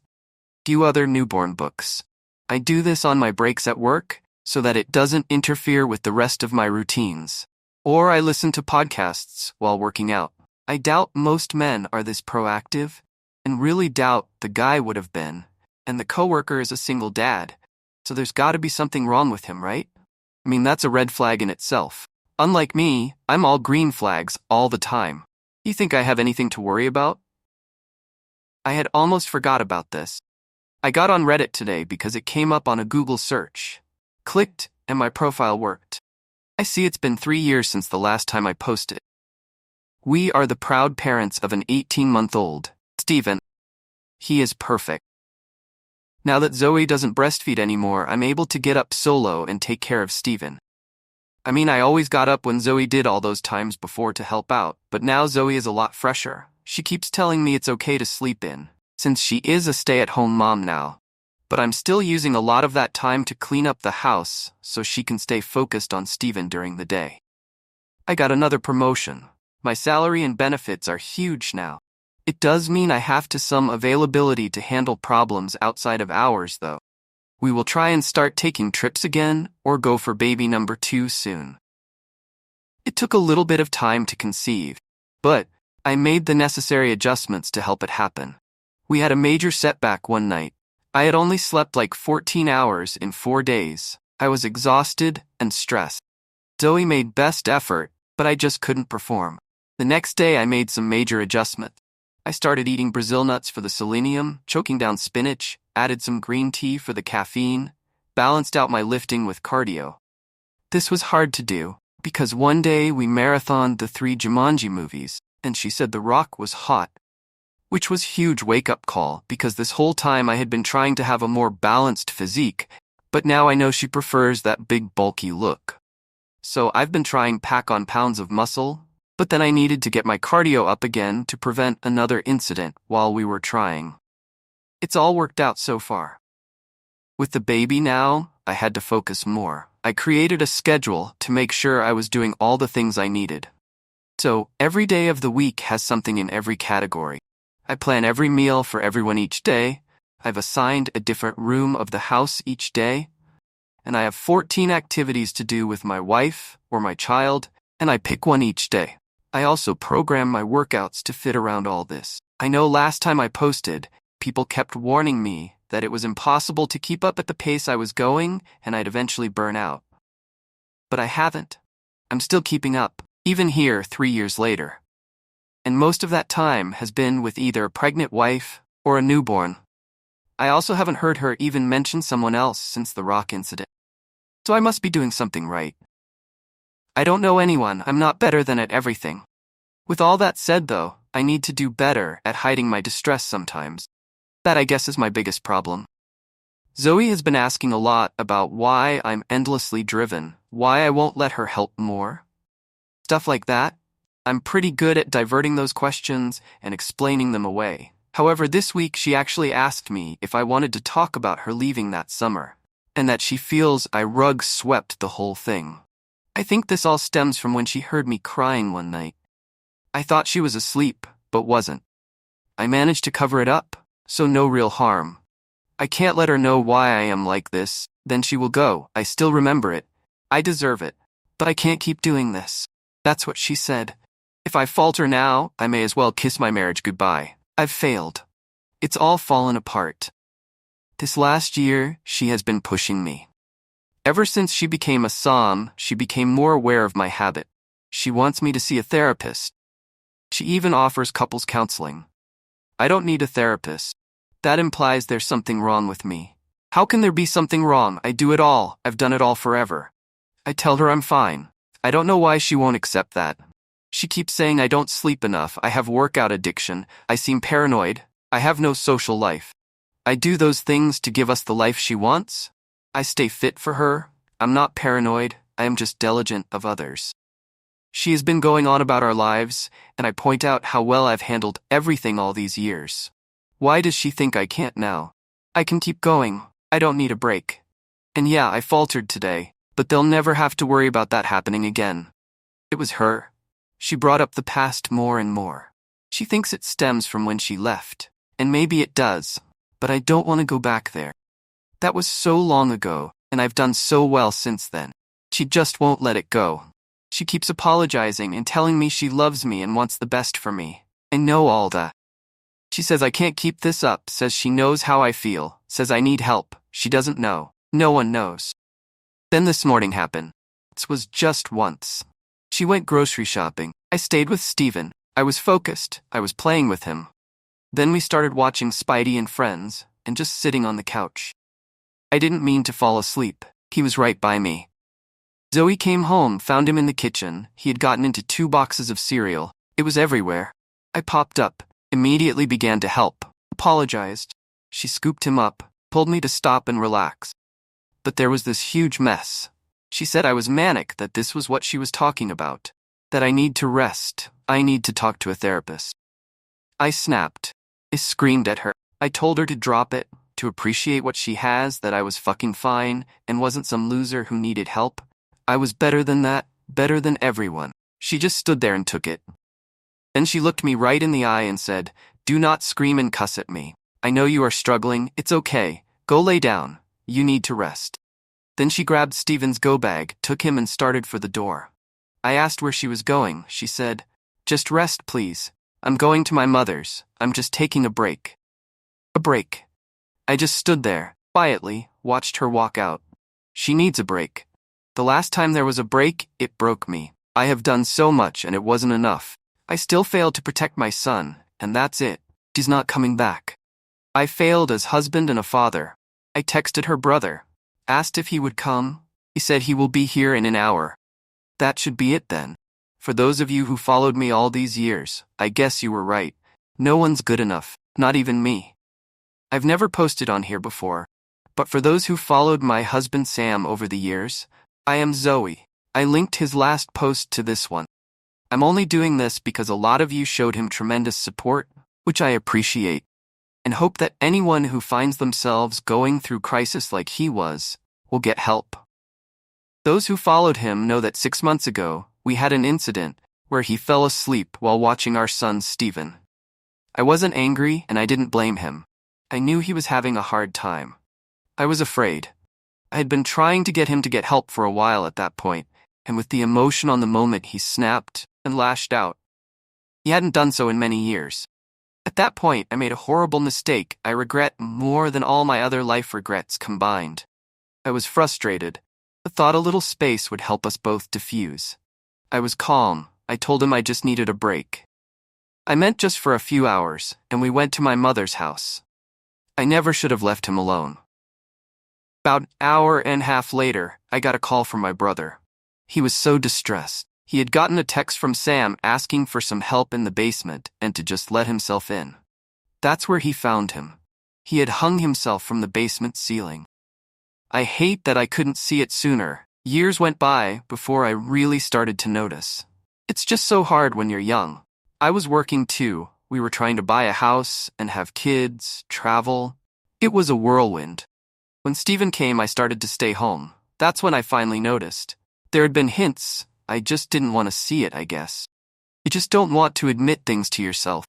few other newborn books. I do this on my breaks at work so that it doesn't interfere with the rest of my routines. Or I listen to podcasts while working out. I doubt most men are this proactive, and really doubt the guy would have been, and the coworker is a single dad, so there's gotta be something wrong with him, right? I mean, that's a red flag in itself. Unlike me, I'm all green flags all the time. You think I have anything to worry about? I had almost forgot about this. I got on Reddit today because it came up on a Google search. Clicked, and my profile worked. I see it's been 3 years since the last time I posted. We are the proud parents of an 18-month-old, Steven. He is perfect. Now that Zoe doesn't breastfeed anymore, I'm able to get up solo and take care of Steven. I mean, I always got up when Zoe did all those times before to help out, but now Zoe is a lot fresher. She keeps telling me it's okay to sleep in, since she is a stay-at-home mom now. But I'm still using a lot of that time to clean up the house so she can stay focused on Steven during the day. I got another promotion. My salary and benefits are huge now. It does mean I have some availability to handle problems outside of hours, though. We will try and start taking trips again or go for baby number 2 soon. It took a little bit of time to conceive, but I made the necessary adjustments to help it happen. We had a major setback one night. I had only slept like 14 hours in 4 days. I was exhausted and stressed. Zoe made best effort, but I just couldn't perform. The next day I made some major adjustments. I started eating Brazil nuts for the selenium, choking down spinach, added some green tea for the caffeine, balanced out my lifting with cardio. This was hard to do, because one day we marathoned the 3 Jumanji movies, and she said The Rock was hot. Which was a huge wake-up call, because this whole time I had been trying to have a more balanced physique, but now I know she prefers that big bulky look. So I've been trying pack on pounds of muscle, but then I needed to get my cardio up again to prevent another incident while we were trying. It's all worked out so far. With the baby now, I had to focus more. I created a schedule to make sure I was doing all the things I needed. So every day of the week has something in every category. I plan every meal for everyone each day. I've assigned a different room of the house each day. And I have 14 activities to do with my wife or my child, and I pick one each day. I also program my workouts to fit around all this. I know last time I posted, people kept warning me that it was impossible to keep up at the pace I was going and I'd eventually burn out. But I haven't. I'm still keeping up, even here 3 years later. And most of that time has been with either a pregnant wife or a newborn. I also haven't heard her even mention someone else since the Rock incident. So I must be doing something right. I don't know anyone. I'm not better than at everything. With all that said, though, I need to do better at hiding my distress sometimes. That, I guess, is my biggest problem. Zoe has been asking a lot about why I'm endlessly driven, why I won't let her help more. Stuff like that. I'm pretty good at diverting those questions and explaining them away. However, this week she actually asked me if I wanted to talk about her leaving that summer, and that she feels I rug swept the whole thing. I think this all stems from when she heard me crying one night. I thought she was asleep, but wasn't. I managed to cover it up, so no real harm. I can't let her know why I am like this, then she will go. I still remember it. I deserve it, but I can't keep doing this. That's what she said. If I falter now, I may as well kiss my marriage goodbye. I've failed. It's all fallen apart. This last year, she has been pushing me. Ever since she became a SOM, she became more aware of my habit. She wants me to see a therapist. She even offers couples counseling. I don't need a therapist. That implies there's something wrong with me. How can there be something wrong? I do it all. I've done it all forever. I tell her I'm fine. I don't know why she won't accept that. She keeps saying I don't sleep enough, I have workout addiction, I seem paranoid, I have no social life. I do those things to give us the life she wants. I stay fit for her. I'm not paranoid, I am just diligent of others. She has been going on about our lives, and I point out how well I've handled everything all these years. Why does she think I can't now? I can keep going. I don't need a break. And yeah, I faltered today, but they'll never have to worry about that happening again. It was her. She brought up the past more and more. She thinks it stems from when she left, and maybe it does, but I don't want to go back there. That was so long ago, and I've done so well since then. She just won't let it go. She keeps apologizing and telling me she loves me and wants the best for me. I know all that. She says I can't keep this up, says she knows how I feel, says I need help. She doesn't know. No one knows. Then this morning happened. It was just once. She went grocery shopping. I stayed with Steven. I was focused. I was playing with him. Then we started watching Spidey and Friends, and just sitting on the couch. I didn't mean to fall asleep. He was right by me. Zoe came home, found him in the kitchen. He had gotten into 2 boxes of cereal. It was everywhere. I popped up, immediately began to help, apologized. She scooped him up, told me to stop and relax. But there was this huge mess. She said I was manic, that this was what she was talking about, that I need to rest, I need to talk to a therapist. I snapped. I screamed at her. I told her to drop it, to appreciate what she has, that I was fucking fine and wasn't some loser who needed help. I was better than that, better than everyone. She just stood there and took it. Then she looked me right in the eye and said, "Do not scream and cuss at me. I know you are struggling, it's okay. Go lay down. You need to rest." Then she grabbed Steven's go bag, took him and started for the door. I asked where she was going. She said, "Just rest, please. I'm going to my mother's. I'm just taking a break." A break. I just stood there, quietly, watched her walk out. She needs a break. The last time there was a break, it broke me. I have done so much and it wasn't enough. I still failed to protect my son, and that's it. She's not coming back. I failed as husband and a father. I texted her brother, asked if he would come. He said he will be here in an hour. That should be it then. For those of you who followed me all these years, I guess you were right. No one's good enough, not even me. I've never posted on here before, but for those who followed my husband Sam over the years, I am Zoe. I linked his last post to this one. I'm only doing this because a lot of you showed him tremendous support, which I appreciate, and hope that anyone who finds themselves going through crisis like he was will get help. Those who followed him know that 6 months ago, we had an incident where he fell asleep while watching our son Steven. I wasn't angry and I didn't blame him. I knew he was having a hard time. I was afraid. I had been trying to get him to get help for a while at that point, and with the emotion on the moment he snapped and lashed out. He hadn't done so in many years. At that point, I made a horrible mistake I regret more than all my other life regrets combined. I was frustrated. I thought a little space would help us both diffuse. I was calm. I told him I just needed a break. I meant just for a few hours, and we went to my mother's house. I never should have left him alone. About an hour and a half later, I got a call from my brother. He was so distressed. He had gotten a text from Sam asking for some help in the basement and to just let himself in. That's where he found him. He had hung himself from the basement ceiling. I hate that I couldn't see it sooner. Years went by before I really started to notice. It's just so hard when you're young. I was working too. We were trying to buy a house and have kids, travel. It was a whirlwind. When Steven came, I started to stay home. That's when I finally noticed. There had been hints. I just didn't want to see it, I guess. You just don't want to admit things to yourself.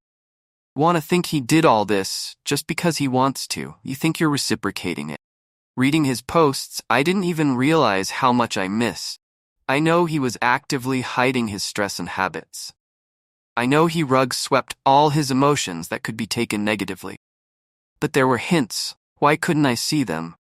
Want to think he did all this just because he wants to. You think you're reciprocating it. Reading his posts, I didn't even realize how much I missed. I know he was actively hiding his stress and habits. I know he rug-swept all his emotions that could be taken negatively. But there were hints. Why couldn't I see them?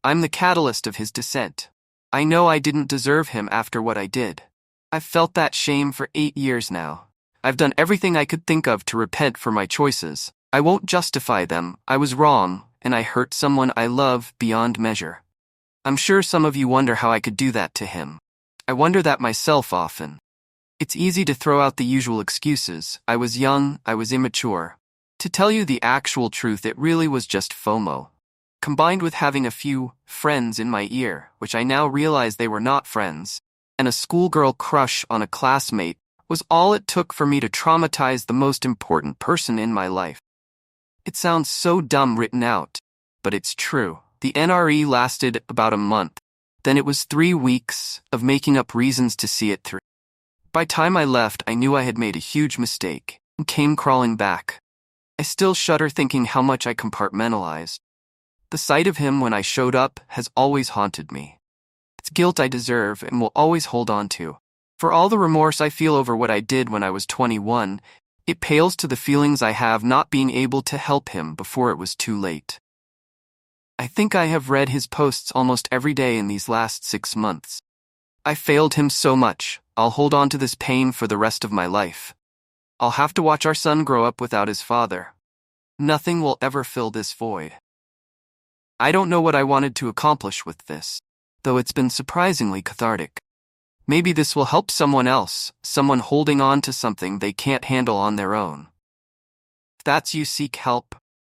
I'm the catalyst of his descent. I know I didn't deserve him after what I did. I've felt that shame for 8 years now. I've done everything I could think of to repent for my choices. I won't justify them. I was wrong, and I hurt someone I love beyond measure. I'm sure some of you wonder how I could do that to him. I wonder that myself often. It's easy to throw out the usual excuses. I was young, I was immature. To tell you the actual truth, it really was just FOMO. Combined with having a few friends in my ear, which I now realize they were not friends, and a schoolgirl crush on a classmate, was all it took for me to traumatize the most important person in my life. It sounds so dumb written out, but it's true. The NRE lasted about a month. Then it was 3 weeks of making up reasons to see it through. By time I left, I knew I had made a huge mistake and came crawling back. I still shudder thinking how much I compartmentalized. The sight of him when I showed up has always haunted me. It's guilt I deserve and will always hold on to. For all the remorse I feel over what I did when I was 21, it pales to the feelings I have not being able to help him before it was too late. I think I have read his posts almost every day in these last 6 months. I failed him so much. I'll hold on to this pain for the rest of my life. I'll have to watch our son grow up without his father. Nothing will ever fill this void. I don't know what I wanted to accomplish with this, though it's been surprisingly cathartic. Maybe this will help someone else, someone holding on to something they can't handle on their own. If that's you, seek help.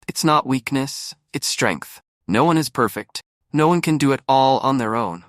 It's not weakness, it's strength. No one is perfect. No one can do it all on their own.